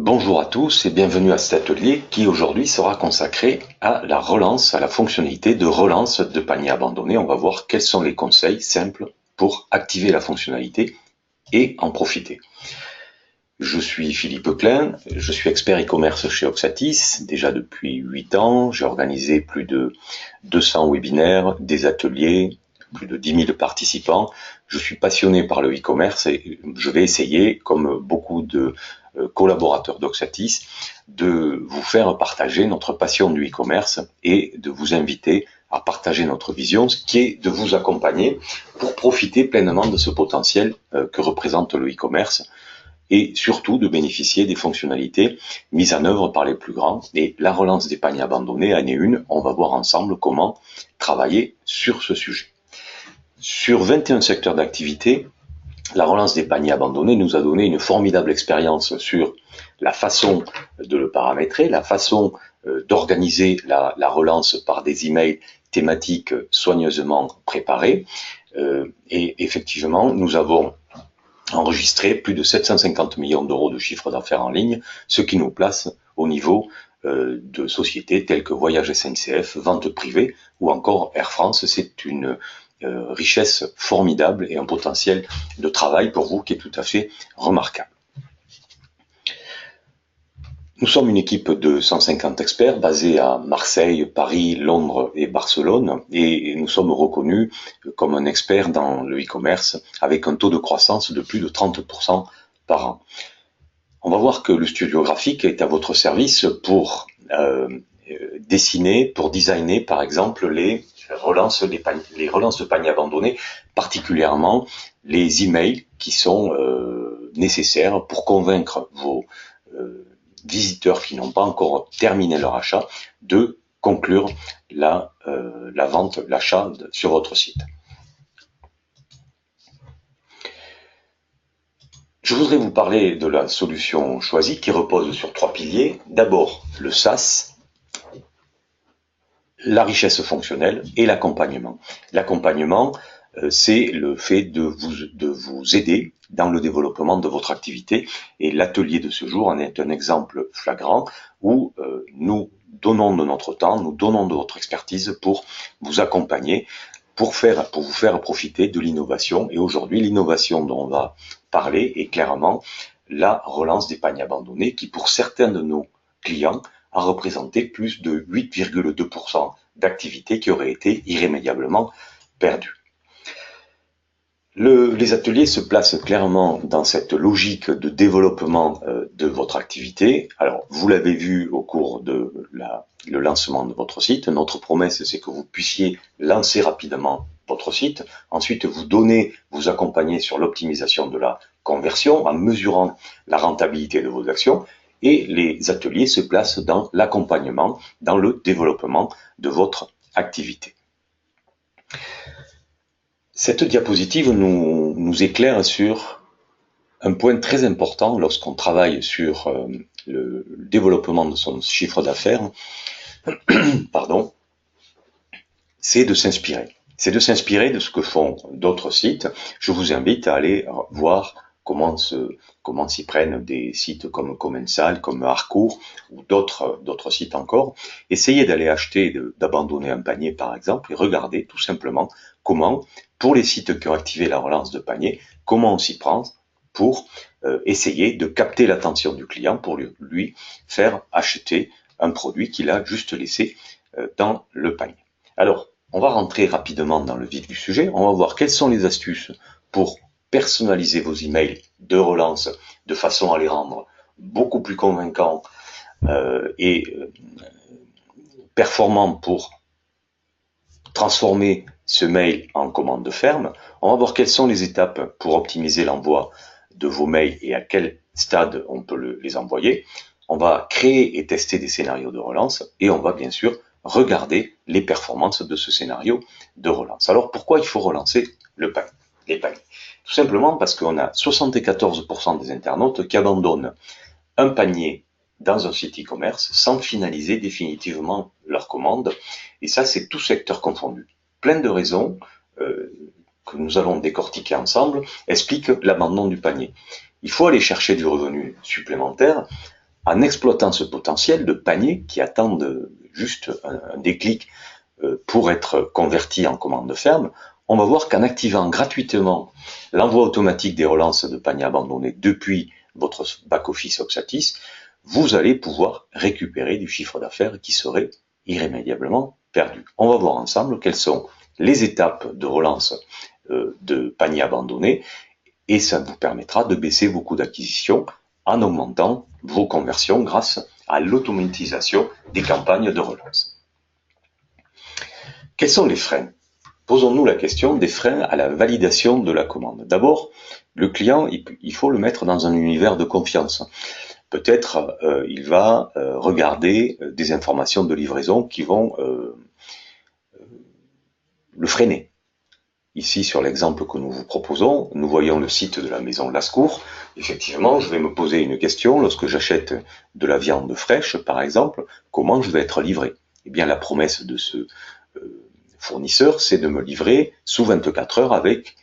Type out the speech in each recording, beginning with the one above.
Bonjour à tous et bienvenue à cet atelier qui aujourd'hui sera consacré à la relance, à la fonctionnalité de relance de panier abandonné. On va voir quels sont les conseils simples pour activer la fonctionnalité et en profiter. Je suis Philippe Klein, je suis expert e-commerce chez Oxatis, déjà depuis 8 ans. J'ai organisé plus de 200 webinaires, des ateliers, plus de 10 000 participants. Je suis passionné par le e-commerce et je vais essayer, comme beaucoup de collaborateurs d'Oxatis, de vous faire partager notre passion du e-commerce et de vous inviter à partager notre vision, ce qui est de vous accompagner pour profiter pleinement de ce potentiel que représente le e-commerce et surtout de bénéficier des fonctionnalités mises en œuvre par les plus grands. Et la relance des paniers abandonnés, année 1, on va voir ensemble comment travailler sur ce sujet. Sur 21 secteurs d'activité, la relance des paniers abandonnés nous a donné une formidable expérience sur la façon de le paramétrer, la façon d'organiser la relance par des emails thématiques soigneusement préparés. Et effectivement, nous avons enregistré plus de 750 millions d'euros de chiffre d'affaires en ligne, ce qui nous place au niveau de sociétés telles que Voyage SNCF, Vente Privée ou encore Air France. C'est une richesse formidable et un potentiel de travail pour vous qui est tout à fait remarquable. Nous sommes une équipe de 150 experts basés à Marseille, Paris, Londres et Barcelone et nous sommes reconnus comme un expert dans le e-commerce avec un taux de croissance de plus de 30% par an. On va voir que le studio graphique est à votre service pour dessiner, pour designer par exemple les relances de paniers abandonnés, particulièrement les emails qui sont nécessaires pour convaincre vos visiteurs qui n'ont pas encore terminé leur achat de conclure la vente, l'achat sur votre site. Je voudrais vous parler de la solution choisie qui repose sur 3 piliers. D'abord, le SaaS, la richesse fonctionnelle et l'accompagnement. L'accompagnement, c'est le fait de vous aider dans le développement de votre activité. Et l'atelier de ce jour en est un exemple flagrant où nous donnons de notre temps, nous donnons de notre expertise pour vous accompagner, pour vous faire profiter de l'innovation. Et aujourd'hui, l'innovation dont on va parler est clairement la relance des paniers abandonnés qui, pour certains de nos clients, a représenté plus de 8,2% d'activité qui aurait été irrémédiablement perdue. Les ateliers se placent clairement dans cette logique de développement de votre activité. Alors, vous l'avez vu au cours de le lancement de votre site. Notre promesse, c'est que vous puissiez lancer rapidement votre site. Ensuite, vous accompagner sur l'optimisation de la conversion en mesurant la rentabilité de vos actions. Et les ateliers se placent dans l'accompagnement, dans le développement de votre activité. Cette diapositive nous éclaire sur un point très important lorsqu'on travaille sur le développement de son chiffre d'affaires, pardon, c'est de s'inspirer. C'est de s'inspirer de ce que font d'autres sites. Je vous invite à aller voir comment s'y prennent des sites comme Commensal, comme Harcourt ou d'autres sites encore. Essayez d'aller acheter, d'abandonner un panier par exemple et regardez tout simplement comment, pour les sites qui ont activé la relance de panier, comment on s'y prend pour essayer de capter l'attention du client pour lui faire acheter un produit qu'il a juste laissé dans le panier. Alors, on va rentrer rapidement dans le vif du sujet. On va voir quelles sont les astuces pour personnaliser vos emails de relance de façon à les rendre beaucoup plus convaincants et performants pour transformer ce mail en commande ferme. On va voir quelles sont les étapes pour optimiser l'envoi de vos mails et à quel stade on peut les envoyer. On va créer et tester des scénarios de relance et on va bien sûr regarder les performances de ce scénario de relance. Alors pourquoi il faut relancer les paniers? Tout simplement parce qu'on a 74% des internautes qui abandonnent un panier dans un site e-commerce sans finaliser définitivement leur commande. Et ça, c'est tout secteur confondu. Plein de raisons que nous allons décortiquer ensemble expliquent l'abandon du panier. Il faut aller chercher du revenu supplémentaire en exploitant ce potentiel de panier qui attend juste un déclic pour être converti en commande ferme, on va voir qu'en activant gratuitement l'envoi automatique des relances de paniers abandonnés depuis votre back-office Oxatis, vous allez pouvoir récupérer du chiffre d'affaires qui serait irrémédiablement perdu. On va voir ensemble quelles sont les étapes de relance de paniers abandonnés et ça vous permettra de baisser vos coûts d'acquisition en augmentant vos conversions grâce à l'automatisation des campagnes de relance. Quels sont les freins? Posons-nous la question des freins à la validation de la commande. D'abord, le client, il faut le mettre dans un univers de confiance. Peut-être il va regarder des informations de livraison qui vont le freiner. Ici, sur l'exemple que nous vous proposons, nous voyons le site de la maison Lascours. Effectivement, je vais me poser une question lorsque j'achète de la viande fraîche, par exemple, comment je vais être livré? Eh bien, la promesse de ce fournisseur, c'est de me livrer sous 24 heures avec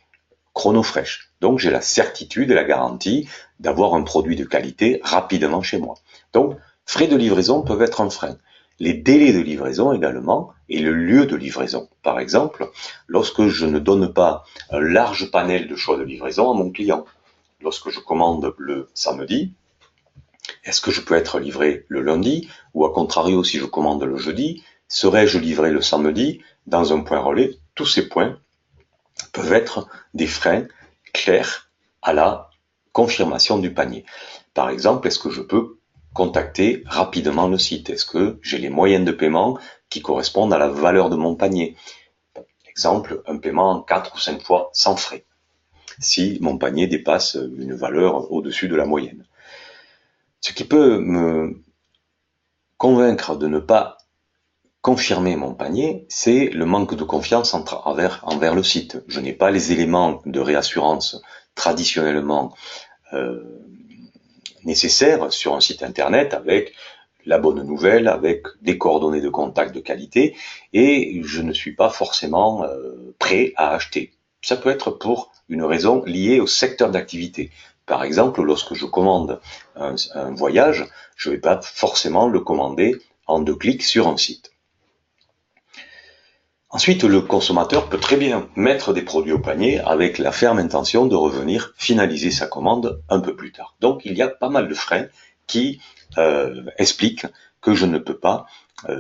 chrono fraîche. Donc, j'ai la certitude et la garantie d'avoir un produit de qualité rapidement chez moi. Donc, frais de livraison peuvent être un frein. Les délais de livraison également et le lieu de livraison. Par exemple, lorsque je ne donne pas un large panel de choix de livraison à mon client, lorsque je commande le samedi, est-ce que je peux être livré le lundi ou à contrario si je commande le jeudi, serais-je livré le samedi dans un point relais? Tous ces points peuvent être des freins clairs à la confirmation du panier. Par exemple, est-ce que je peux contacter rapidement le site? Est-ce que j'ai les moyens de paiement qui correspondent à la valeur de mon panier? Exemple, un paiement en 4 ou 5 fois sans frais, si mon panier dépasse une valeur au-dessus de la moyenne. Ce qui peut me convaincre de ne pas confirmer mon panier, c'est le manque de confiance envers le site. Je n'ai pas les éléments de réassurance traditionnellement nécessaires sur un site internet avec la bonne nouvelle, avec des coordonnées de contact de qualité, et je ne suis pas forcément prêt à acheter. Ça peut être pour une raison liée au secteur d'activité. Par exemple, lorsque je commande un voyage, je ne vais pas forcément le commander en 2 clics sur un site. Ensuite, le consommateur peut très bien mettre des produits au panier avec la ferme intention de revenir finaliser sa commande un peu plus tard. Donc, il y a pas mal de freins qui expliquent que je ne peux pas,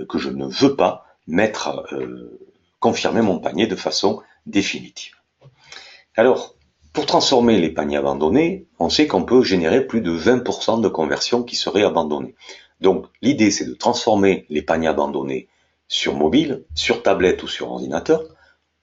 que je ne veux pas confirmer mon panier de façon définitive. Alors, pour transformer les paniers abandonnés, on sait qu'on peut générer plus de 20% de conversions qui seraient abandonnées. Donc, l'idée, c'est de transformer les paniers abandonnés sur mobile, sur tablette ou sur ordinateur.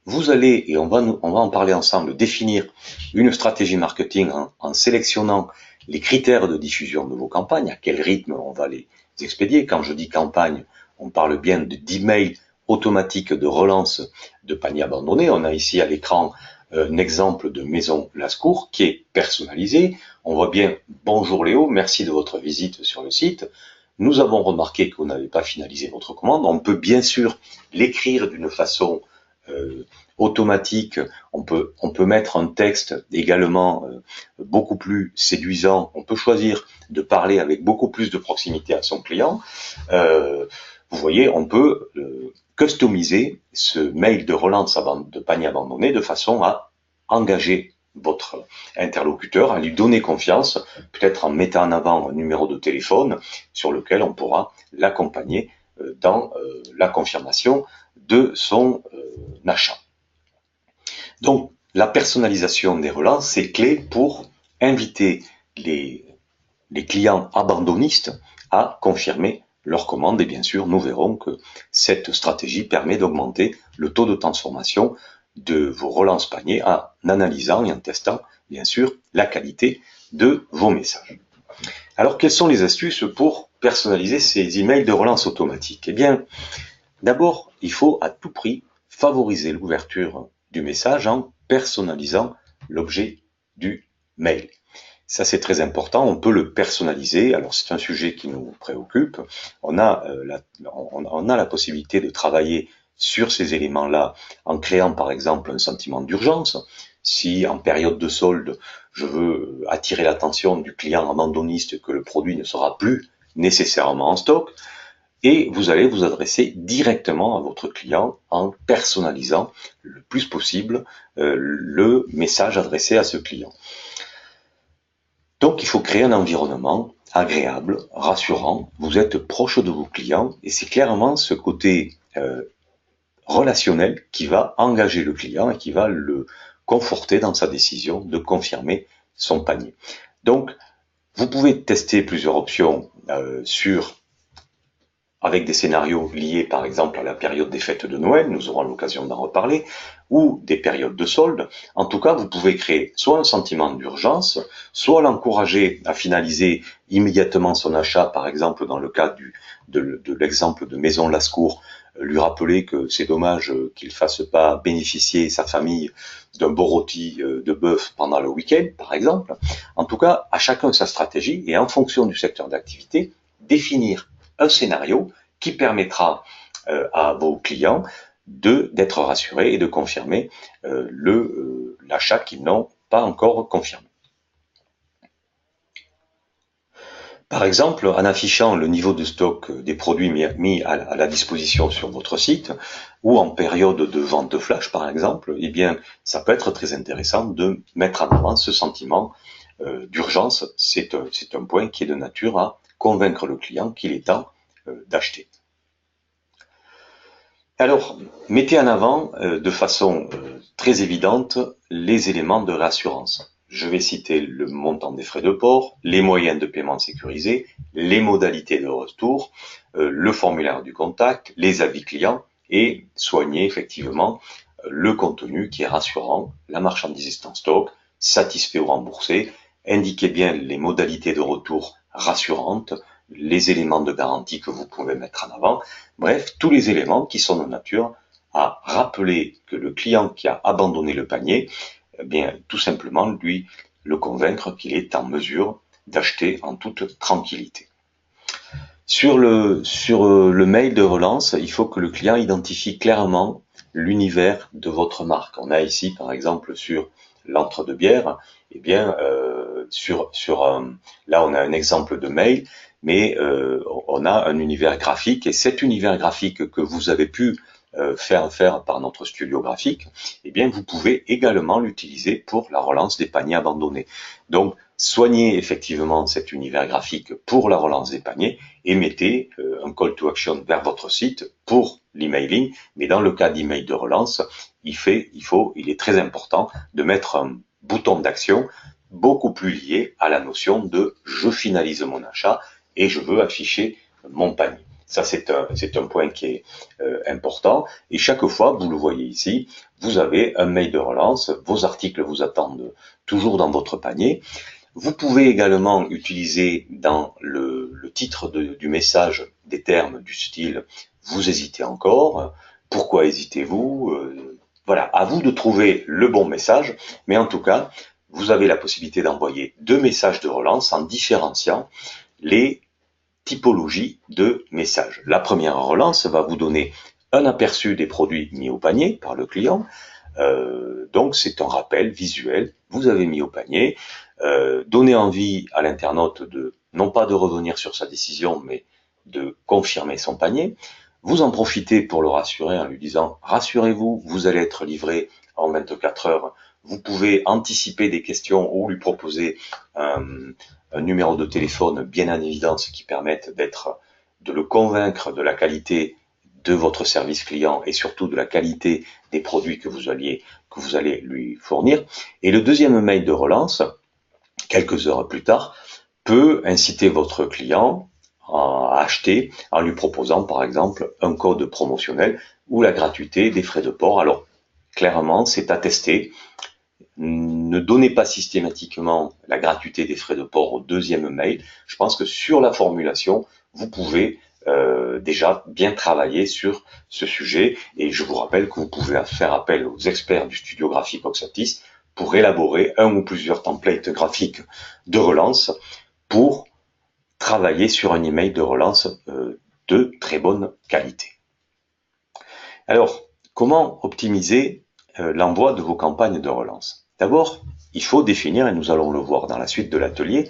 Vous allez, et on va en parler ensemble, définir une stratégie marketing en sélectionnant les critères de diffusion de vos campagnes, à quel rythme on va les expédier. Quand je dis campagne, on parle bien d'emails automatiques de relance de paniers abandonnés. On a ici à l'écran un exemple de maison Lascours qui est personnalisé. On voit bien « Bonjour Léo, merci de votre visite sur le site. Nous avons remarqué que vous n'avez pas finalisé votre commande. » On peut bien sûr l'écrire d'une façon automatique. On peut mettre un texte également beaucoup plus séduisant. On peut choisir de parler avec beaucoup plus de proximité à son client. Vous voyez, on peut customiser ce mail de relance de panier abandonné de façon à engager votre interlocuteur, à lui donner confiance, peut-être en mettant en avant un numéro de téléphone sur lequel on pourra l'accompagner dans la confirmation de son achat. Donc, la personnalisation des relances, c'est clé pour inviter les clients abandonnistes à confirmer leur commande. Et bien sûr, nous verrons que cette stratégie permet d'augmenter le taux de transformation de vos relances paniers en analysant et en testant, bien sûr, la qualité de vos messages. Alors, quelles sont les astuces pour personnaliser ces emails de relance automatique? Eh bien, d'abord, il faut à tout prix favoriser l'ouverture du message en personnalisant l'objet du mail. Ça, c'est très important. On peut le personnaliser. Alors, c'est un sujet qui nous préoccupe. On a la possibilité de travailler sur ces éléments-là en créant, par exemple, un sentiment d'urgence. Si, en période de solde, je veux attirer l'attention du client abandonniste que le produit ne sera plus nécessairement en stock, et vous allez vous adresser directement à votre client en personnalisant le plus possible le message adressé à ce client. Donc il faut créer un environnement agréable, rassurant, vous êtes proche de vos clients et c'est clairement ce côté relationnel qui va engager le client et qui va le conforter dans sa décision de confirmer son panier. Donc vous pouvez tester plusieurs options avec des scénarios liés par exemple à la période des fêtes de Noël, nous aurons l'occasion d'en reparler, ou des périodes de solde. En tout cas, vous pouvez créer soit un sentiment d'urgence, soit l'encourager à finaliser immédiatement son achat, par exemple dans le cas de l'exemple de Maison Lascours, lui rappeler que c'est dommage qu'il ne fasse pas bénéficier sa famille d'un beau rôti de bœuf pendant le week-end, par exemple. En tout cas, à chacun sa stratégie et en fonction du secteur d'activité, définir un scénario qui permettra à vos clients d'être rassurés et de confirmer l'achat qu'ils n'ont pas encore confirmé. Par exemple, en affichant le niveau de stock des produits mis à la disposition sur votre site, ou en période de vente flash par exemple, eh bien, ça peut être très intéressant de mettre en avant ce sentiment d'urgence. C'est un point qui est de nature à convaincre le client qu'il est temps d'acheter. Alors, mettez en avant de façon très évidente les éléments de réassurance. Je vais citer le montant des frais de port, les moyens de paiement sécurisés, les modalités de retour, le formulaire du contact, les avis clients et soigner effectivement le contenu qui est rassurant, la marchandise est en stock, satisfait ou remboursé, indiquez bien les modalités de retour rassurantes, les éléments de garantie que vous pouvez mettre en avant, bref, tous les éléments qui sont de nature à rappeler que le client qui a abandonné le panier, eh bien, tout simplement lui le convaincre qu'il est en mesure d'acheter en toute tranquillité. Sur le mail de relance, il faut que le client identifie clairement l'univers de votre marque. On a ici, par exemple, sur l'entre-deux-bières, eh bien, là, on a un exemple de mail, mais on a un univers graphique, et cet univers graphique que vous avez pu faire par notre studio graphique, eh bien, vous pouvez également l'utiliser pour la relance des paniers abandonnés. Donc, soignez effectivement cet univers graphique pour la relance des paniers et mettez un call to action vers votre site pour l'emailing. Mais dans le cas d'email de relance, il est très important de mettre un bouton d'action beaucoup plus lié à la notion de je finalise mon achat et je veux afficher mon panier. Ça, c'est un point qui est important. Et chaque fois, vous le voyez ici, vous avez un mail de relance, vos articles vous attendent toujours dans votre panier. Vous pouvez également utiliser dans le titre du message des termes du style « Vous hésitez encore »,« Pourquoi hésitez-vous » Voilà, à vous de trouver le bon message, mais en tout cas, vous avez la possibilité d'envoyer 2 messages de relance en différenciant les typologie de messages. La première relance va vous donner un aperçu des produits mis au panier par le client. Donc c'est un rappel visuel, vous avez mis au panier, donner envie à l'internaute non pas de revenir sur sa décision, mais de confirmer son panier. Vous en profitez pour le rassurer en lui disant « Rassurez-vous, vous allez être livré en 24 heures ». Vous pouvez anticiper des questions ou lui proposer un numéro de téléphone bien en évidence qui permette de le convaincre de la qualité de votre service client et surtout de la qualité des produits que vous allez lui fournir. Et le deuxième mail de relance, quelques heures plus tard, peut inciter votre client à acheter en lui proposant par exemple un code promotionnel ou la gratuité des frais de port. Alors clairement, c'est à tester. Ne donnez pas systématiquement la gratuité des frais de port au deuxième mail. Je pense que sur la formulation, vous pouvez déjà bien travailler sur ce sujet. Et je vous rappelle que vous pouvez faire appel aux experts du studio graphique Oxatis pour élaborer un ou plusieurs templates graphiques de relance pour travailler sur un email de relance de très bonne qualité. Alors, comment optimiser l'envoi de vos campagnes de relance? D'abord, il faut définir, et nous allons le voir dans la suite de l'atelier,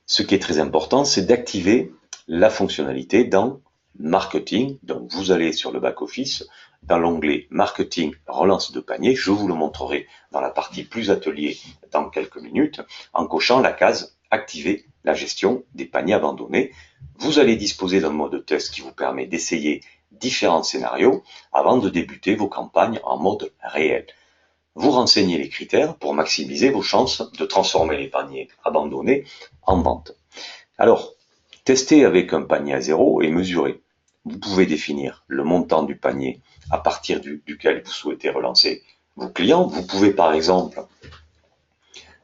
ce qui est très important, c'est d'activer la fonctionnalité dans Marketing. Donc vous allez sur le back-office, dans l'onglet Marketing relance de panier, je vous le montrerai dans la partie plus atelier dans quelques minutes, en cochant la case Activer la gestion des paniers abandonnés. Vous allez disposer d'un mode test qui vous permet d'essayer différents scénarios avant de débuter vos campagnes en mode réel. Vous renseignez les critères pour maximiser vos chances de transformer les paniers abandonnés en vente. Alors, testez avec un panier à zéro et mesurez. Vous pouvez définir le montant du panier à partir duquel vous souhaitez relancer vos clients. Vous pouvez par exemple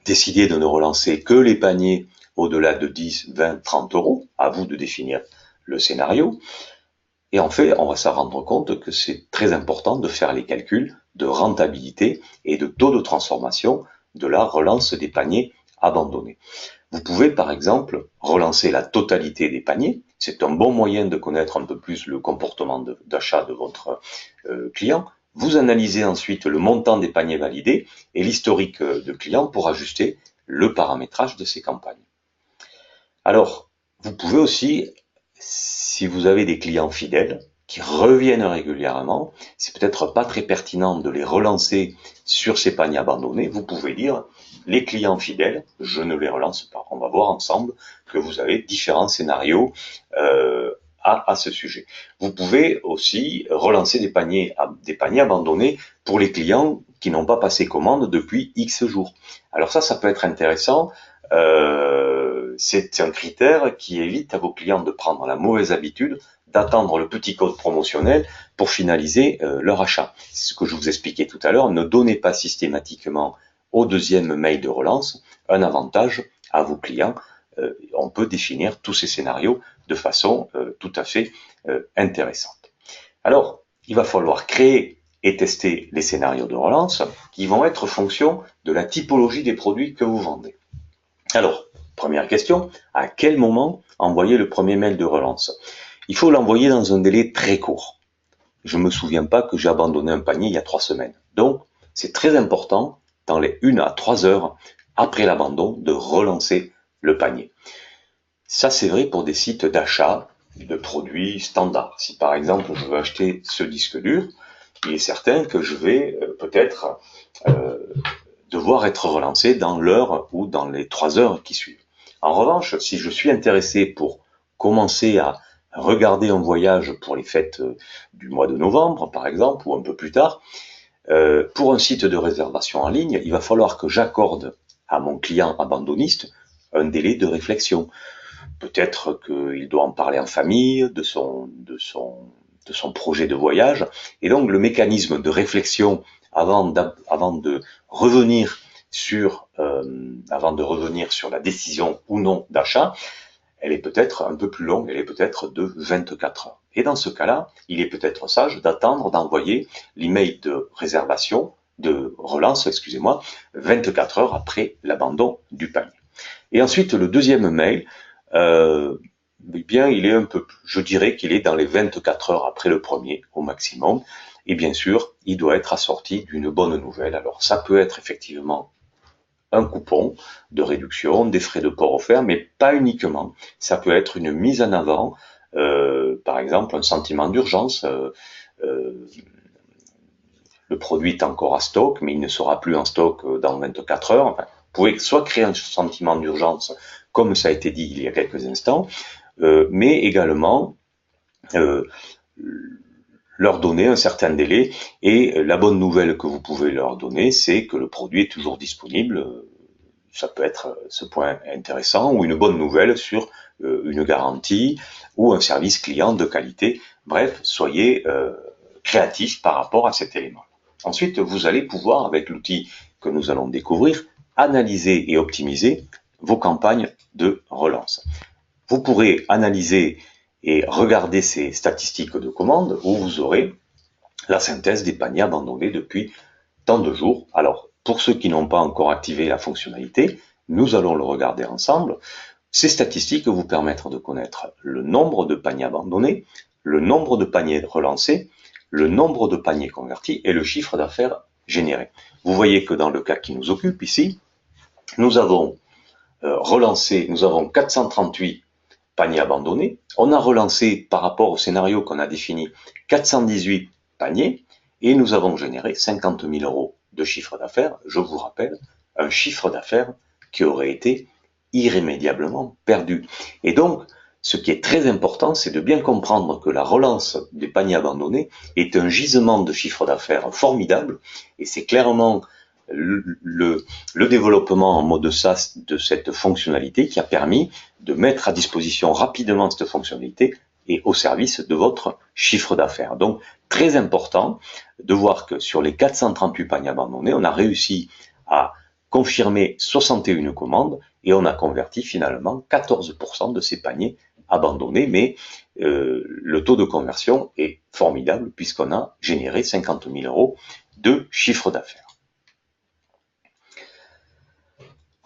décider de ne relancer que les paniers au-delà de 10, 20, 30 euros. À vous de définir le scénario. Et en fait, on va s'en rendre compte que c'est très important de faire les calculs de rentabilité et de taux de transformation de la relance des paniers abandonnés. Vous pouvez par exemple relancer la totalité des paniers. C'est un bon moyen de connaître un peu plus le comportement d'achat de votre client. Vous analysez ensuite le montant des paniers validés et l'historique de clients pour ajuster le paramétrage de ces campagnes. Alors, vous pouvez aussi, si vous avez des clients fidèles qui reviennent régulièrement, c'est peut-être pas très pertinent de les relancer sur ces paniers abandonnés. Vous pouvez dire, les clients fidèles, je ne les relance pas. On va voir ensemble que vous avez différents scénarios à ce sujet. Vous pouvez aussi relancer des paniers abandonnés pour les clients qui n'ont pas passé commande depuis X jours. Alors ça peut être intéressant. C'est un critère qui évite à vos clients de prendre la mauvaise habitude d'attendre le petit code promotionnel pour finaliser leur achat. C'est ce que je vous expliquais tout à l'heure. Ne donnez pas systématiquement au deuxième mail de relance un avantage à vos clients. On peut définir tous ces scénarios de façon tout à fait intéressante. Alors, il va falloir créer et tester les scénarios de relance qui vont être fonction de la typologie des produits que vous vendez. Alors, première question, à quel moment envoyer le premier mail de relance? Il faut l'envoyer dans un délai très court. Je ne me souviens pas que j'ai abandonné un panier il y a 3 semaines. Donc, c'est très important, dans les 1 à 3 heures après l'abandon, de relancer le panier. Ça, c'est vrai pour des sites d'achat de produits standards. Si par exemple, je veux acheter ce disque dur, il est certain que je vais peut-être devoir être relancé dans l'heure ou dans les 3 heures qui suivent. En revanche, si je suis intéressé pour commencer à regarder un voyage pour les fêtes du mois de novembre, par exemple, ou un peu plus tard, pour un site de réservation en ligne, il va falloir que j'accorde à mon client abandonniste un délai de réflexion. Peut-être qu'il doit en parler en famille, de son projet de voyage, et donc le mécanisme de réflexion avant de revenir sur la décision ou non d'achat, elle est peut-être un peu plus longue, elle est peut-être de 24 heures. Et dans ce cas-là, il est peut-être sage d'attendre d'envoyer l'email de réservation, de relance, 24 heures après l'abandon du panier. Et ensuite, le deuxième mail, il est je dirais qu'il est dans les 24 heures après le premier, au maximum. Et bien sûr, il doit être assorti d'une bonne nouvelle. Alors, ça peut être effectivement un coupon de réduction, des frais de port offerts, mais pas uniquement. Ça peut être une mise en avant, par exemple un sentiment d'urgence. Le produit est encore à stock, mais il ne sera plus en stock dans 24 heures. Enfin, vous pouvez soit créer un sentiment d'urgence, comme ça a été dit il y a quelques instants, mais également leur donner un certain délai. Et la bonne nouvelle que vous pouvez leur donner, c'est que le produit est toujours disponible. Ça peut être ce point intéressant, ou une bonne nouvelle sur une garantie ou un service client de qualité. Bref, soyez créatifs par rapport à cet élément. Ensuite, vous allez pouvoir, avec l'outil que nous allons découvrir, analyser et optimiser vos campagnes de relance. Vous pourrez analyser et regarder ces statistiques de commande où vous aurez la synthèse des paniers abandonnés depuis tant de jours. Alors, pour ceux qui n'ont pas encore activé la fonctionnalité, nous allons le regarder ensemble. Ces statistiques vous permettront de connaître le nombre de paniers abandonnés, le nombre de paniers relancés, le nombre de paniers convertis et le chiffre d'affaires généré. Vous voyez que dans le cas qui nous occupe ici, nous avons 438 paniers abandonnés. On a relancé, par rapport au scénario qu'on a défini, 418 paniers et nous avons généré 50 000 euros de chiffre d'affaires. Je vous rappelle, un chiffre d'affaires qui aurait été irrémédiablement perdu. Et donc, ce qui est très important, c'est de bien comprendre que la relance des paniers abandonnés est un gisement de chiffre d'affaires formidable et c'est clairement le développement en mode SaaS de cette fonctionnalité qui a permis de mettre à disposition rapidement cette fonctionnalité et au service de votre chiffre d'affaires. Donc, très important de voir que sur les 438 paniers abandonnés, on a réussi à confirmer 61 commandes et on a converti finalement 14% de ces paniers abandonnés, mais le taux de conversion est formidable puisqu'on a généré 50 000 euros de chiffre d'affaires.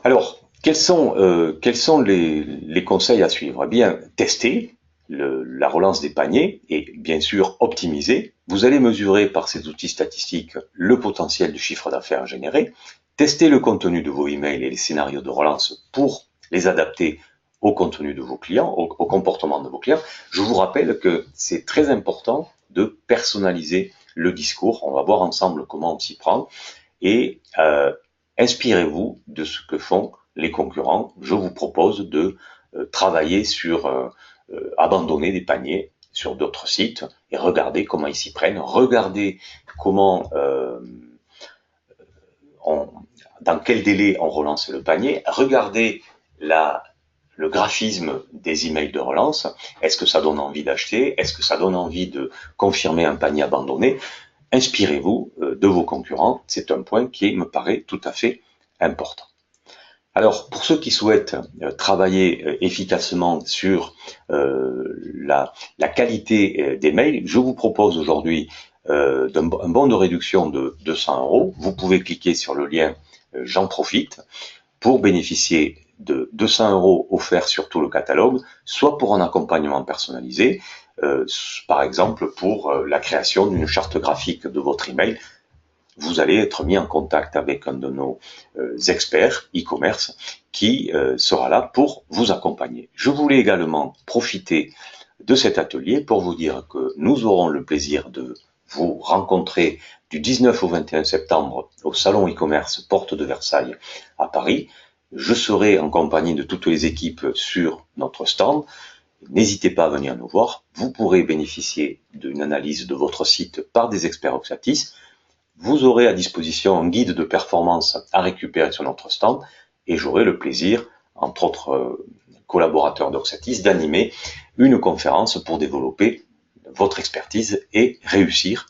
Alors, quels sont les conseils à suivre? Eh bien, tester la relance des paniers et bien sûr optimiser. Vous allez mesurer par ces outils statistiques le potentiel du chiffre d'affaires généré. Tester le contenu de vos emails et les scénarios de relance pour les adapter au contenu de vos clients, au comportement de vos clients. Je vous rappelle que c'est très important de personnaliser le discours. On va voir ensemble comment on s'y prend et inspirez-vous de ce que font les concurrents. Je vous propose de travailler sur abandonner des paniers sur d'autres sites et regardez comment ils s'y prennent. Regardez comment dans quel délai on relance le panier. Regardez le graphisme des emails de relance. Est-ce que ça donne envie d'acheter? Est-ce que ça donne envie de confirmer un panier abandonné? Inspirez-vous de vos concurrents. C'est un point qui me paraît tout à fait important. Alors, pour ceux qui souhaitent travailler efficacement sur la qualité des mails, je vous propose aujourd'hui un bon de réduction de 200 euros. Vous pouvez cliquer sur le lien J'en profite pour bénéficier de 200 euros offerts sur tout le catalogue, soit pour un accompagnement personnalisé, par exemple pour la création d'une charte graphique de votre email. Vous allez être mis en contact avec un de nos experts e-commerce qui sera là pour vous accompagner. Je voulais également profiter de cet atelier pour vous dire que nous aurons le plaisir de vous rencontrer du 19 au 21 septembre au salon e-commerce Porte de Versailles à Paris. Je serai en compagnie de toutes les équipes sur notre stand. N'hésitez pas à venir nous voir. Vous pourrez bénéficier d'une analyse de votre site par des experts Oxatis. Vous aurez à disposition un guide de performance à récupérer sur notre stand et j'aurai le plaisir, entre autres collaborateurs d'Oxatis, d'animer une conférence pour développer votre expertise et réussir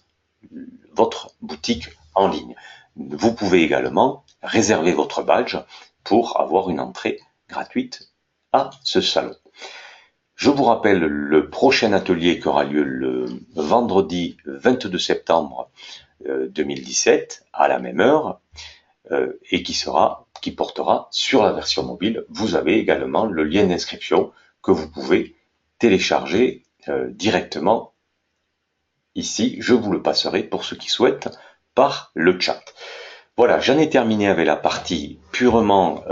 votre boutique en ligne. Vous pouvez également réserver votre badge pour avoir une entrée gratuite à ce salon. Je vous rappelle le prochain atelier qui aura lieu le vendredi 22 septembre 2017 à la même heure et qui portera sur la version mobile. Vous avez également le lien d'inscription que vous pouvez télécharger directement ici. Je vous le passerai pour ceux qui souhaitent par le chat. Voilà, j'en ai terminé avec la partie purement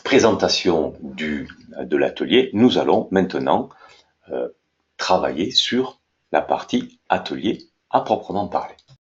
présentation de l'atelier. Nous allons maintenant travailler sur la partie atelier à proprement parler.